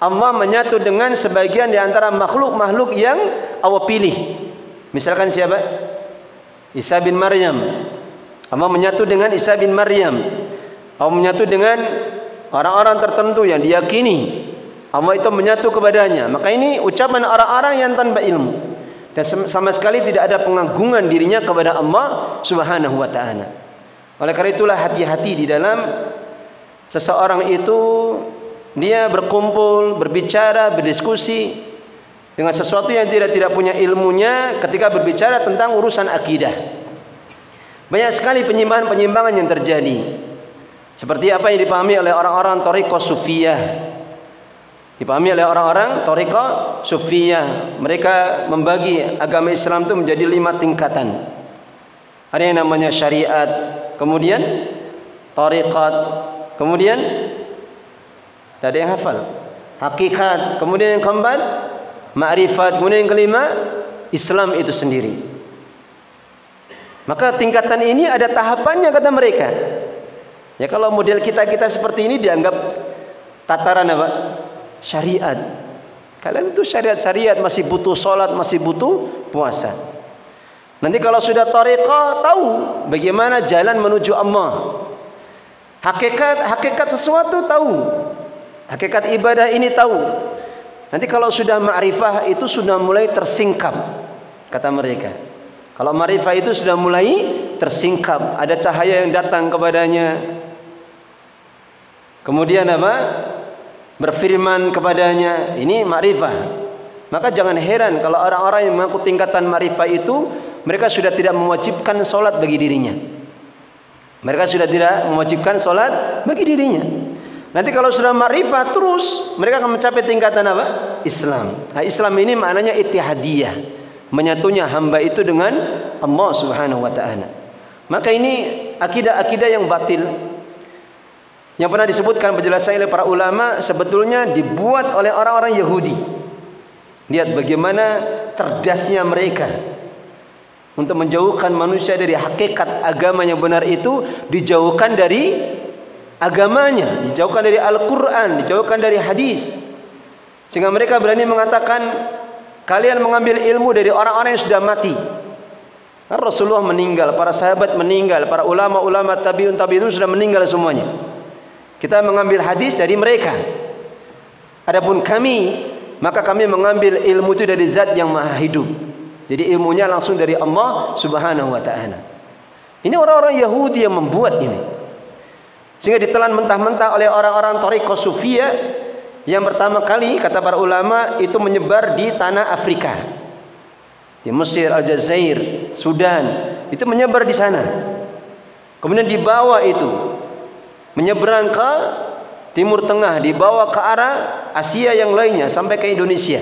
Allah menyatu dengan sebagian di antara makhluk-makhluk yang Allah pilih. Misalkan siapa? Isa bin Maryam. Allah menyatu dengan Isa bin Maryam. Allah menyatu dengan orang-orang tertentu yang diyakini Allah itu menyatu kepadanya. Maka ini ucapan orang-orang yang tanpa ilmu, dan sama sekali tidak ada pengagungan dirinya kepada Allah Subhanahu wa ta'ala. Oleh karena itulah hati-hati di dalam seseorang itu dia berkumpul, berbicara, berdiskusi dengan sesuatu yang tidak punya ilmunya ketika berbicara tentang urusan akidah. Banyak sekali penyimpangan-penyimpangan yang terjadi. Seperti apa yang dipahami oleh orang-orang thariqah sufiyah. Dipahami oleh orang-orang thariqah sufiyah. Mereka membagi agama Islam itu menjadi 5 tingkatan. Ada yang namanya syariat, kemudian thariqat, kemudian ada yang hafal, hakikat, kemudian yang keempat ma'rifat, kemudian yang kelima Islam itu sendiri. Maka tingkatan ini ada tahapannya kata mereka. Ya kalau model kita seperti ini dianggap tataran apa? Syariat. Kalian itu syariat masih butuh sholat, masih butuh puasa. Nanti kalau sudah thariqah tahu bagaimana jalan menuju Allah. Hakikat sesuatu tahu. Hakikat ibadah ini tahu. Nanti kalau sudah ma'rifah itu sudah mulai tersingkap kata mereka. Kalau ma'rifah itu sudah mulai tersingkap, ada cahaya yang datang kepadanya. Kemudian apa? Berfirman kepadanya, ini ma'rifah. Maka jangan heran kalau orang-orang yang mengaku tingkatan ma'rifah itu mereka sudah tidak mewajibkan sholat bagi dirinya. Mereka sudah tidak mewajibkan sholat bagi dirinya. Nanti kalau sudah ma'rifah terus mereka akan mencapai tingkatan apa? Islam. Nah, Islam ini maknanya ittihadiyah, menyatunya hamba itu dengan Allah Subhanahu wa taala. Maka ini akidah-akidah yang batil yang pernah disebutkan penjelasan oleh para ulama sebetulnya dibuat oleh orang-orang Yahudi. Lihat bagaimana cerdasnya mereka untuk menjauhkan manusia dari hakikat agama yang benar itu, dijauhkan dari agamanya, dijauhkan dari Al-Quran, dijauhkan dari hadis, sehingga mereka berani mengatakan kalian mengambil ilmu dari orang-orang yang sudah mati. Kan Rasulullah meninggal, para sahabat meninggal, para ulama-ulama tabi'un sudah meninggal semuanya. Kita mengambil hadis dari mereka. Adapun kami, maka kami mengambil ilmu itu dari zat yang maha hidup. Jadi ilmunya langsung dari Allah Subhanahu wa ta'ala. Ini orang-orang Yahudi yang membuat ini, sehingga ditelan mentah-mentah oleh orang-orang thariqah sufiyah yang pertama kali kata para ulama itu menyebar di tanah Afrika, di Mesir, Aljazair, Sudan, itu menyebar di sana. Kemudian dibawa itu menyeberang ke Timur Tengah, dibawa ke arah Asia yang lainnya sampai ke Indonesia.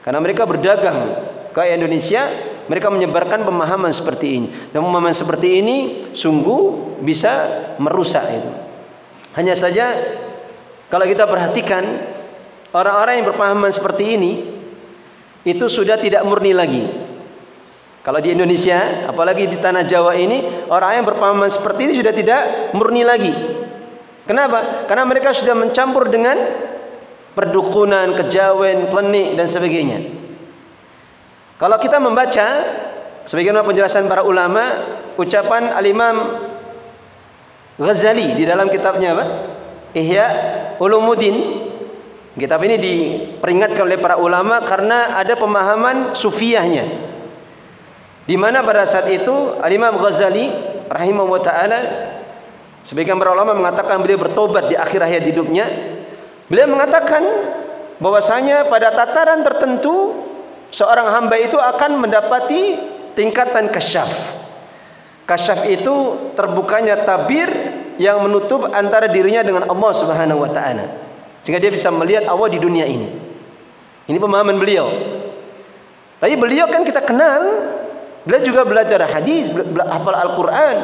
Karena mereka berdagang ke Indonesia, mereka menyebarkan pemahaman seperti ini. Dan pemahaman seperti ini sungguh bisa merusak itu. Hanya saja kalau kita perhatikan orang-orang yang berpemahaman seperti ini itu sudah tidak murni lagi. Kalau di Indonesia, apalagi di tanah Jawa ini, orang yang berpemahaman seperti ini sudah tidak murni lagi. Kenapa? Karena mereka sudah mencampur dengan perdukunan, kejawen, klenik dan sebagainya. Kalau kita membaca sebagaimana penjelasan para ulama, ucapan Al-Imam Ghazali di dalam kitabnya apa? Ihya Ulumuddin. Kitab ini diperingatkan oleh para ulama karena ada pemahaman sufiyahnya, di mana pada saat itu Al-Imam Ghazali rahimahullah taala, sebagian para ulama mengatakan beliau bertobat di akhir hayat hidupnya. Beliau mengatakan bahwasanya pada tataran tertentu seorang hamba itu akan mendapati tingkatan kasyaf. Kasyaf itu terbukanya tabir yang menutup antara dirinya dengan Allah Subhanahu wa taala, sehingga dia bisa melihat Allah di dunia ini. Ini pemahaman beliau. Tapi beliau kan kita kenal, beliau juga belajar hadis, hafal Al-Quran,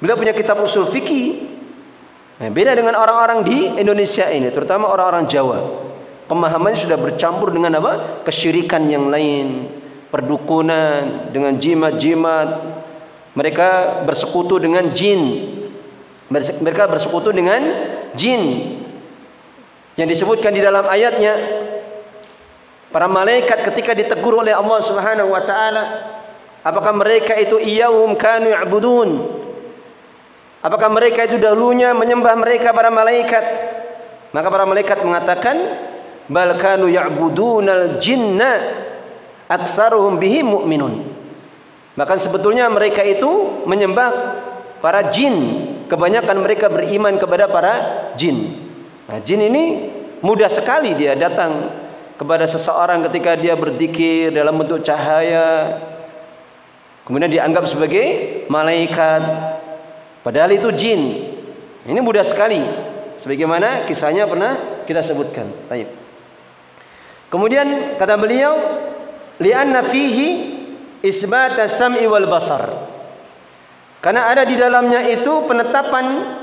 beliau punya kitab usul fikih. Nah, beda dengan orang-orang di Indonesia ini, terutama orang-orang Jawa. Pemahamannya sudah bercampur dengan apa? Kesyirikan yang lain, perdukunan, dengan jimat-jimat. Mereka bersekutu dengan jin. Mereka bersekutu dengan jin. Yang disebutkan di dalam ayatnya, para malaikat ketika ditegur oleh Allah Subhanahu wa taala, apakah mereka itu iyahum kanu ya'budun? Apakah mereka itu dahulunya menyembah mereka para malaikat? Maka para malaikat mengatakan, bal kanu ya'budunal jinna aksaruhum bihi mu'minun. Bahkan sebetulnya mereka itu menyembah para jin. Kebanyakan mereka beriman kepada para jin. Nah, jin ini mudah sekali dia datang kepada seseorang ketika dia berzikir dalam bentuk cahaya, kemudian dianggap sebagai malaikat, padahal itu jin. Ini mudah sekali. Sebagaimana kisahnya pernah kita sebutkan. Baik. Kemudian kata beliau, li'anna fihi isbat as-sam'i wal basar. Karena ada di dalamnya itu penetapan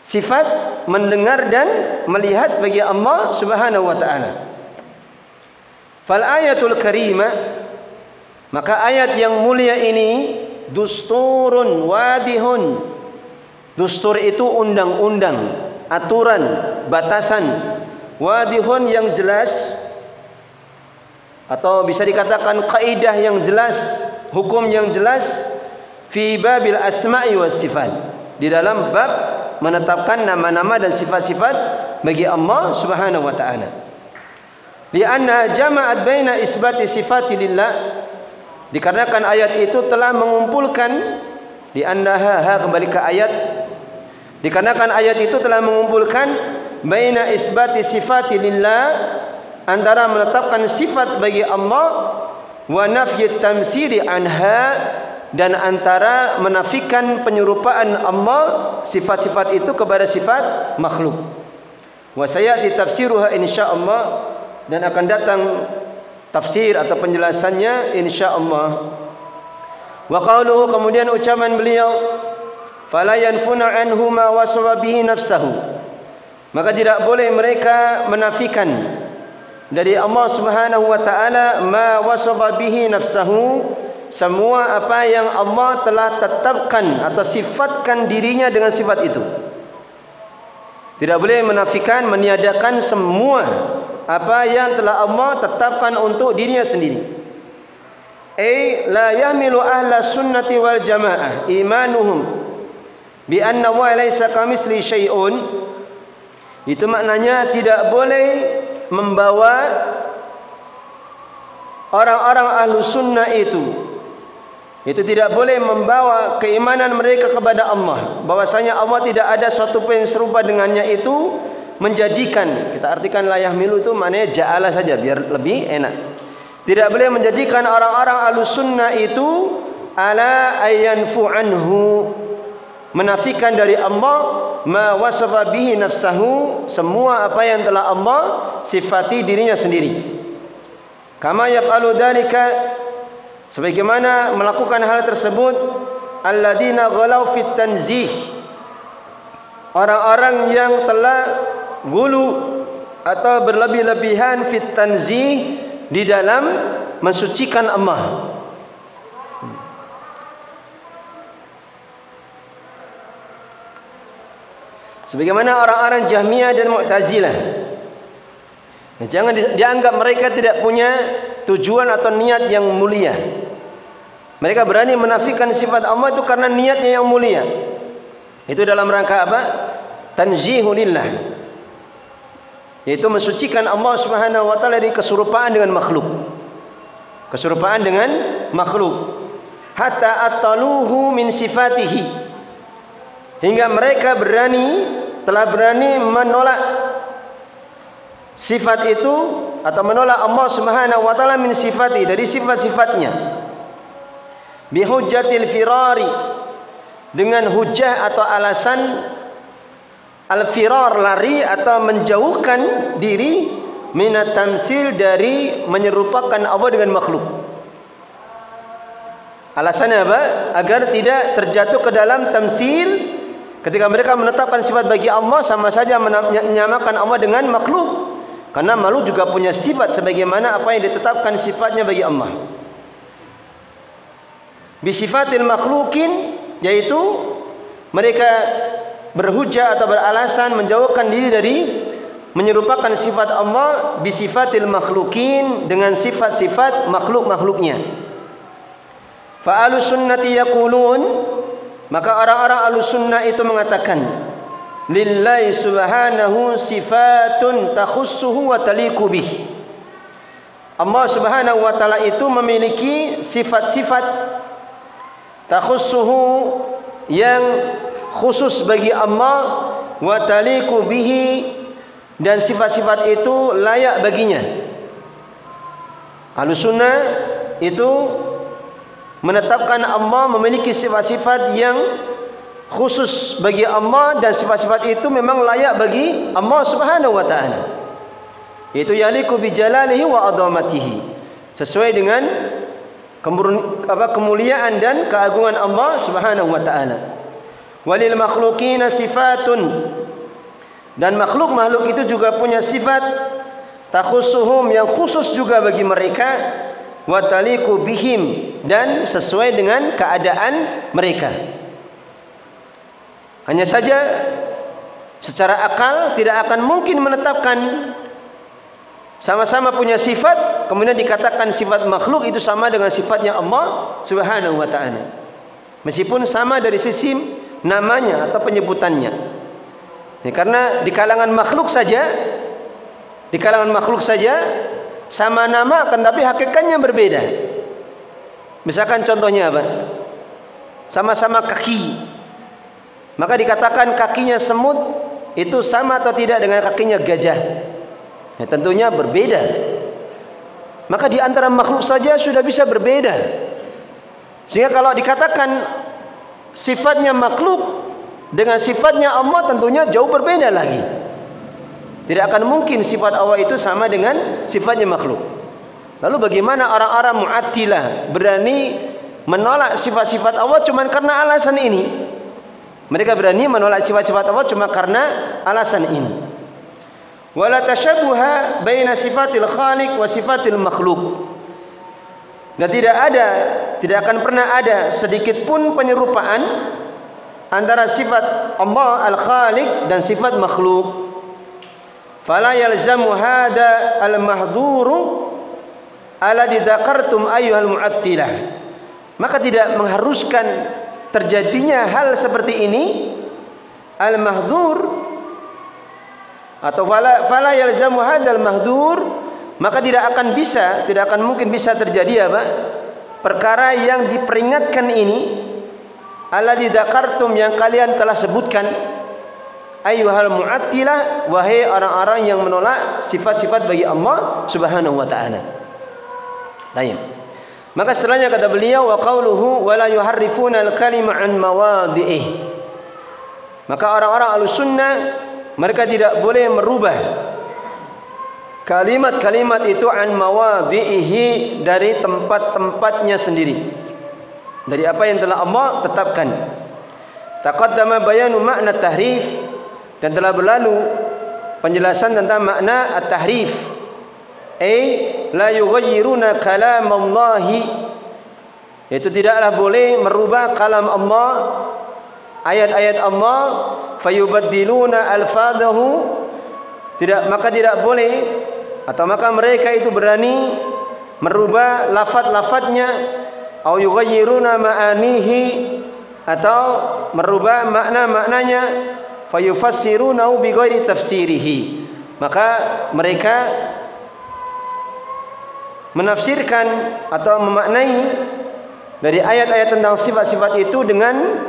sifat mendengar dan melihat bagi Allah Subhanahu wa taala. Fal ayatul karimah, maka ayat yang mulia ini dusturun wadihun. Dustur itu undang-undang, aturan, batasan. Wadihun yang jelas, atau bisa dikatakan kaidah yang jelas, hukum yang jelas, fi babil asma'i was sifat, di dalam bab menetapkan nama-nama dan sifat-sifat bagi Allah Subhanahu wa taala. Lianna jama'at baina isbati sifati lillah, dikarenakan ayat itu telah mengumpulkan, liannaha kembali ke ayat, dikarenakan ayat itu telah mengumpulkan baina isbati sifati lillah, antara menetapkan sifat bagi Allah, wa nafyi tamsili anha, dan antara menafikan penyerupaan Allah sifat-sifat itu kepada sifat makhluk. Wa sayati tafsiruha insyaallah, dan akan datang tafsir atau penjelasannya insyaallah. Wa qauluhu, kemudian ucapan beliau, fala yanfuna anhu ma wasaba bihi nafsahu, maka tidak boleh mereka menafikan dari Allah Subhanahu wa taala ma wasaba bihi nafsahu, semua apa yang Allah telah tetapkan atau sifatkan dirinya dengan sifat itu. Tidak boleh menafikan, meniadakan semua apa yang telah Allah tetapkan untuk dirinya sendiri. La yahmilu ahla sunnati wal jamaah imanuhum bi anna wa laysa kamitsli syai'un. Itu maknanya tidak boleh membawa orang-orang ahlu sunnah itu tidak boleh membawa keimanan mereka kepada Allah, bahwasanya Allah tidak ada suatu pun yang serupa dengannya, itu menjadikan, kita artikan la yahmilu itu maknanya ja'ala saja biar lebih enak. Tidak boleh menjadikan orang-orang ahlu sunnah itu ala ayyanfu anhu, menafikan dari Allah ma wasafa bihi nafsahu, semua apa yang telah Allah sifati dirinya sendiri. Kama yaf'alu dzalika, sebagaimana melakukan hal tersebut alladzina ghalau fit tanzih, orang-orang yang telah gulu atau berlebih-lebihan fit tanzih, di dalam mensucikan Allah. Sebagaimana orang-orang Jahmiyah dan Mu'tazilah. Jangan dianggap mereka tidak punya tujuan atau niat yang mulia. Mereka berani menafikan sifat Allah itu karena niatnya yang mulia. Itu dalam rangka apa? Tanzihulillah, yaitu mensucikan Allah Subhanahu wa taala dari keserupaan dengan makhluk. Keserupaan dengan makhluk. Hatta ataluhu min sifatihi, hingga mereka telah berani menolak sifat itu atau menolak Allah Subhanahu wa taala min sifati, dari sifat-sifatnya. Bihujjatil firari, dengan hujah atau alasan al-firar, lari atau menjauhkan diri, minat tamsil, dari menyerupakan Allah dengan makhluk. Alasannya apa? Agar tidak terjatuh ke dalam tamsil. Ketika mereka menetapkan sifat bagi Allah, sama saja menyamakan Allah dengan makhluk. Karena makhluk juga punya sifat sebagaimana apa yang ditetapkan sifatnya bagi Allah. Bisifatil makhlukin, yaitu mereka berhujah atau beralasan menjauhkan diri dari menyerupakan sifat Allah bisifatil makhlukin, dengan sifat-sifat makhluk-makhluknya. Fa ahlus sunnati yaqulun, maka orang-orang ahlus sunnah itu mengatakan, lillahi subhanahu sifatun takhussuhu wa taliqu bih. Allah Subhanahu wa taala itu memiliki sifat-sifat takhussuhu, yang khusus bagi Allah, wa taliqu bihi, dan sifat-sifat itu layak baginya. Ahlus sunnah itu menetapkan Allah memiliki sifat-sifat yang khusus bagi Allah dan sifat-sifat itu memang layak bagi Allah Subhanahu wa taala. Yaitu yaliku bi jalalihi wa adhamatihi. Sesuai dengan kemuliaan dan keagungan Allah Subhanahu wa taala. Walil makhluqina sifatun, dan makhluk-makhluk itu juga punya sifat takhussuhum yang khusus juga bagi mereka, wa taliqu bihim, dan sesuai dengan keadaan mereka. Hanya saja secara akal tidak akan mungkin menetapkan sama-sama punya sifat kemudian dikatakan sifat makhluk itu sama dengan sifatnya Allah Subhanahu wa taala. Meskipun sama dari sisi namanya atau penyebutannya. Ya, karena di kalangan makhluk saja sama nama akan tapi hakikatnya berbeda. Misalkan contohnya apa? Sama-sama kaki. Maka dikatakan kakinya semut itu sama atau tidak dengan kakinya gajah? Ya, tentunya berbeda. Maka di antara makhluk saja sudah bisa berbeda. Sehingga kalau dikatakan sifatnya makhluk dengan sifatnya Allah tentunya jauh berbeda lagi. Tidak akan mungkin sifat Allah itu sama dengan sifatnya makhluk. Lalu bagaimana orang-orang Mu'attilah berani menolak sifat-sifat Allah cuma karena alasan ini? Mereka berani menolak sifat-sifat Allah cuma karena alasan ini. Wala tashabbuha baina sifatil khaliq wa sifatil makhluk. Dan tidak akan pernah ada sedikit pun penyerupaan antara sifat Allah al-Khaliq dan sifat makhluk. Fala yalzamu hada al-mahdhuru alladhi dzakartum ayyuhal mu'attilah. Maka tidak mengharuskan terjadinya hal seperti ini al-mahdhur atau fala yalzamu hadzal mahdhur, maka tidak akan mungkin bisa terjadi apa? Perkara yang diperingatkan ini alladzi dzakartum yang kalian telah sebutkan ayyuhal mu'attilah, wahai orang-orang yang menolak sifat-sifat bagi Allah Subhanahu wa taala. Baik. Maka setelahnya kata beliau wa qauluhu wa la yuharrifuna al-kalima an mawadhi'ih. Maka orang-orang Ahlussunnah mereka tidak boleh merubah kalimat-kalimat itu an mawadhi'ihi, dari tempat-tempatnya sendiri, dari apa yang telah Allah tetapkan. Taqaddama bayanu makna tahrif, dan telah berlalu penjelasan tentang makna at-tahrif. La yughayyiruna kalamallahi, yaitu tidaklah boleh merubah kalam Allah, ayat-ayat Allah, fayubaddiluna alfadahu, maka tidak boleh, atau maka mereka itu berani merubah lafaz-lafaznya, au yughayyiruna ma'anihi, atau merubah makna-maknanya, fayufassirunahu bighairi tafsirihi, maka mereka menafsirkan atau memaknai dari ayat-ayat tentang sifat-sifat itu dengan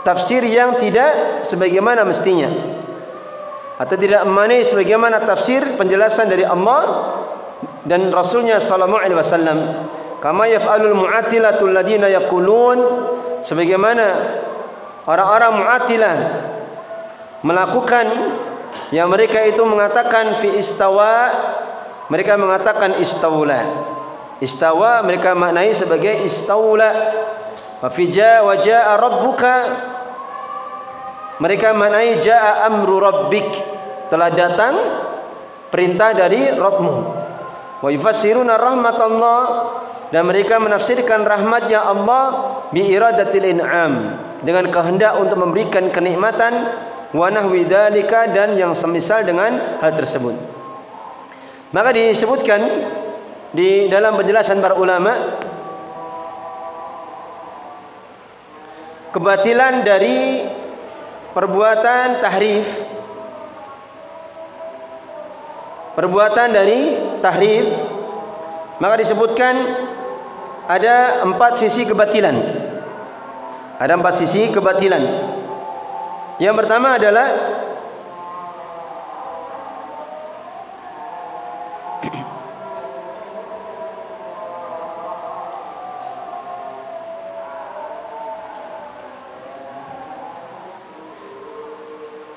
tafsir yang tidak sebagaimana mestinya, atau tidak memaknai sebagaimana tafsir penjelasan dari Allah dan Rasulnya sallallahu alaihi wasallam. Kama yaf'alul mu'attilatul ladina yaqulun, sebagaimana orang-orang Mu'attilah melakukan yang mereka itu mengatakan fi istawa, mereka mengatakan istaula. Istawa mereka maknai sebagai istaula. Wa fi wa jaa rabbuka, mereka maknai jaa amru rabbik, telah datang perintah dari Rabbmu. Wa yufassiruna rahmatallah, dan mereka menafsirkan rahmatnya Allah bi iradatil in'am, dengan kehendak untuk memberikan kenikmatan, wa nahwi dzalika, dan yang semisal dengan hal tersebut. Maka disebutkan di dalam penjelasan para ulama kebatilan dari perbuatan tahrif. Perbuatan dari tahrif, maka disebutkan ada 4 sisi kebatilan. Ada 4 sisi kebatilan. Yang pertama adalah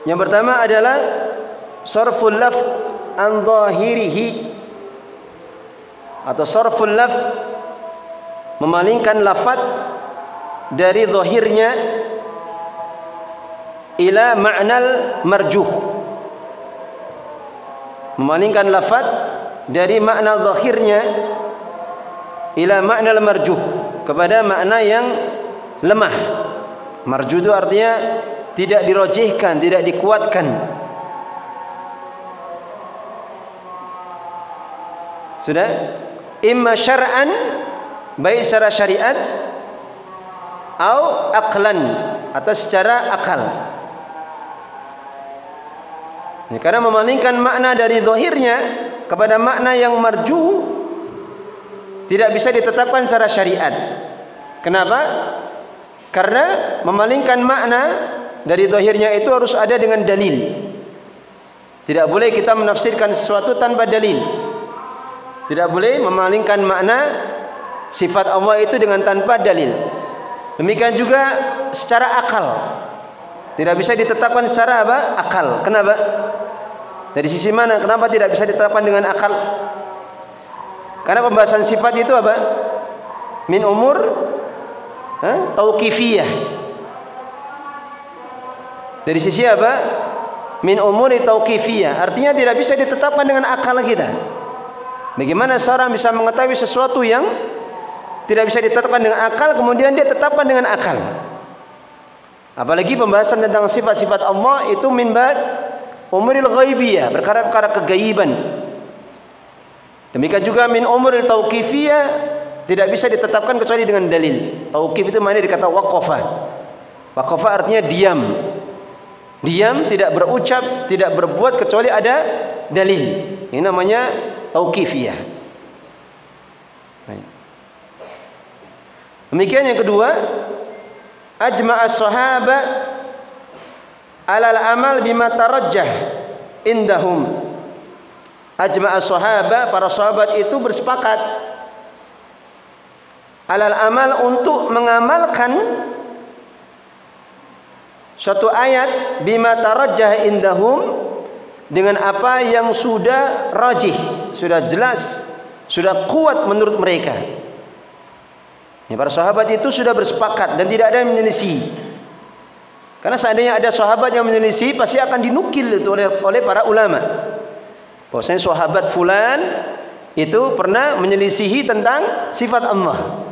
Yang pertama adalah sarful lafz an zahirihi, atau sarful lafz, memalingkan lafaz dari zahirnya ila ma'nal marjuh, memalingkan lafaz dari makna zahirnya ila ma'nal marjuh, kepada makna yang lemah. Marjuh itu artinya tidak dirojihkan, tidak dikuatkan. Sudah? Imma syar'an, baik secara syariat, atau aqlan, atau secara akal. Ya, karena memalingkan makna dari zahirnya kepada makna yang marjuh tidak bisa ditetapkan secara syariat. Kenapa? Karena memalingkan makna dari zahirnya itu harus ada dengan dalil. Tidak boleh kita menafsirkan sesuatu tanpa dalil. Tidak boleh memalingkan makna sifat Allah itu dengan tanpa dalil. Demikian juga secara akal. Tidak bisa ditetapkan secara apa? Akal. Kenapa? Dari sisi mana? Kenapa tidak bisa ditetapkan dengan akal? Karena pembahasan sifat itu apa? Min umur tauqifiyah. Dari sisi apa? Min umuri tauqifiyah. Artinya tidak bisa ditetapkan dengan akal kita. Bagaimana seorang bisa mengetahui sesuatu yang tidak bisa ditetapkan dengan akal, kemudian dia tetapkan dengan akal? Apalagi pembahasan tentang sifat-sifat Allah itu min bab umuril ghaibiyah, perkara-perkara kegaiban. Demikian juga min umuril tauqifiyah, tidak bisa ditetapkan kecuali dengan dalil. Tauqif itu maknanya dikata waqafa. Waqafa artinya diam. Diam, tidak berucap, tidak berbuat kecuali ada dalil. Ini namanya tauqifiyah. Demikian yang kedua, ajma'as sahaba alal amal bima tarajjah indahum. Ajma'as sahaba, para sahabat itu bersepakat alal amal, untuk mengamalkan suatu ayat bima tarajjah indahum, dengan apa yang sudah rajih, sudah jelas, sudah kuat menurut mereka. Ya, para sahabat itu sudah bersepakat dan tidak ada yang menyelisih. Karena seandainya ada sahabat yang menyelisih, pasti akan dinukil itu oleh para ulama. Bahwasanya sahabat fulan itu pernah menyelisihi tentang sifat Allah,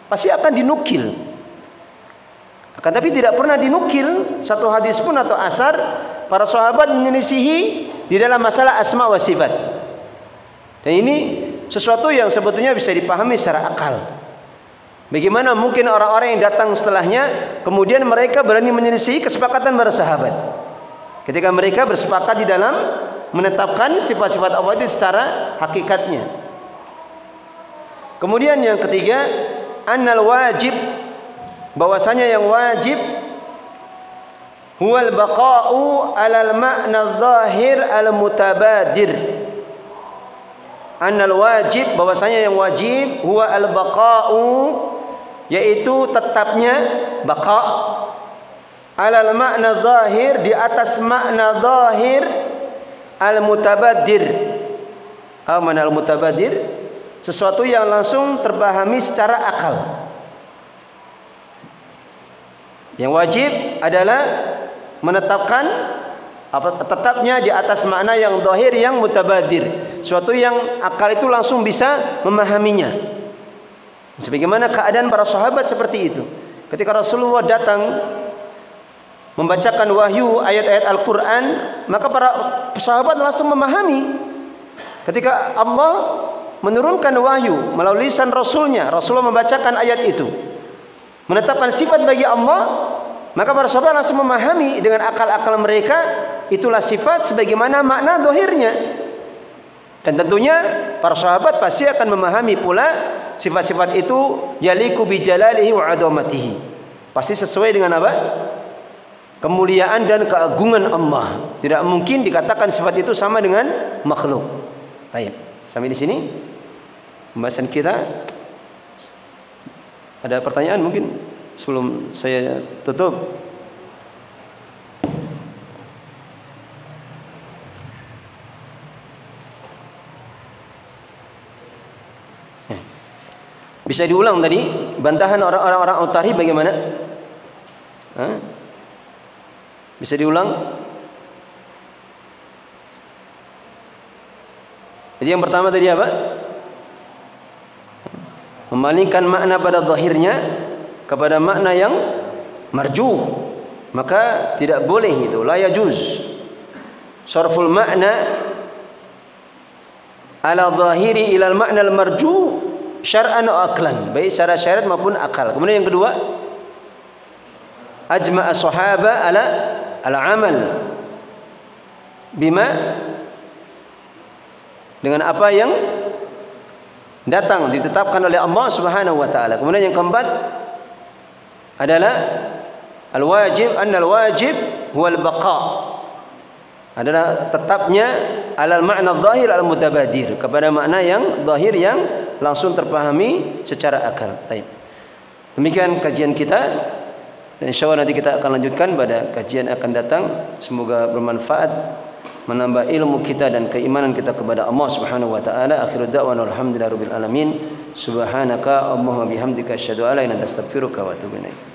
pasti akan dinukil. Akan tapi tidak pernah dinukil satu hadis pun atau asar para sahabat menyelisihi di dalam masalah asma wa sifat. Dan ini sesuatu yang sebetulnya bisa dipahami secara akal. Bagaimana mungkin orang-orang yang datang setelahnya kemudian mereka berani menyelisihi kesepakatan para sahabat, ketika mereka bersepakat di dalam menetapkan sifat-sifat Allah itu secara hakikatnya. Kemudian yang ketiga, annal wajib, bahwasanya yang wajib huwal baqa'u alal ma'na zahir al mutabadir. Annal wajib, bahwasanya yang wajib huwa al baqa'u, yaitu tetapnya baqa, alal makna zahir, di atas makna zahir, al mutabadir. Al mutabadir, sesuatu yang langsung terpahami secara akal. Yang wajib adalah menetapkan tetapnya di atas makna yang zahir, yang mutabadir, sesuatu yang akal itu langsung bisa memahaminya. Sebagaimana keadaan para sahabat seperti itu. Ketika Rasulullah datang membacakan wahyu ayat-ayat Al-Quran, maka para sahabat langsung memahami. Ketika Allah menurunkan wahyu melalui lisan Rasulnya, Rasulullah membacakan ayat itu, menetapkan sifat bagi Allah, maka para sahabat langsung memahami dengan akal-akal mereka, itulah sifat sebagaimana makna zahirnya. Dan tentunya para sahabat pasti akan memahami pula sifat-sifat itu yaliku bi jalalihi wa adamatihi, pasti sesuai dengan apa? Kemuliaan dan keagungan Allah. Tidak mungkin dikatakan sifat itu sama dengan makhluk. Baik, sampai di sini pembahasan kita. Ada pertanyaan mungkin sebelum saya tutup? Bisa diulang tadi bantahan orang-orang Autari bagaimana? Bisa diulang? Jadi yang pertama tadi apa? Memalingkan makna pada zahirnya kepada makna yang marjuh, maka tidak boleh itu, la yajuz sarful makna ala zahiri ila al makna al marjuh syar'an wa aqlan, baik secara syariat maupun akal. Kemudian yang kedua, ajma'a sahaba ala al amal bima, dengan apa yang datang ditetapkan oleh Allah Subhanahu wa taala. Kemudian yang keempat adalah al-wajib, anna al-wajib huwa al-baqa, adalah tetapnya alal makna zahir al-mutabadir, kepada makna yang zahir yang langsung terpahami secara akal. Baik. Demikian kajian kita, dan insyaallah nanti kita akan lanjutkan pada kajian akan datang. Semoga bermanfaat, menambah ilmu kita dan keimanan kita kepada Allah Subhanahu wa taala. Akhiru da'wana alhamdulillahirabbil alamin. Subhanaka Allahumma bihamdika asyhadu an la ilaha illa anta astaghfiruka wa atubu ilaik.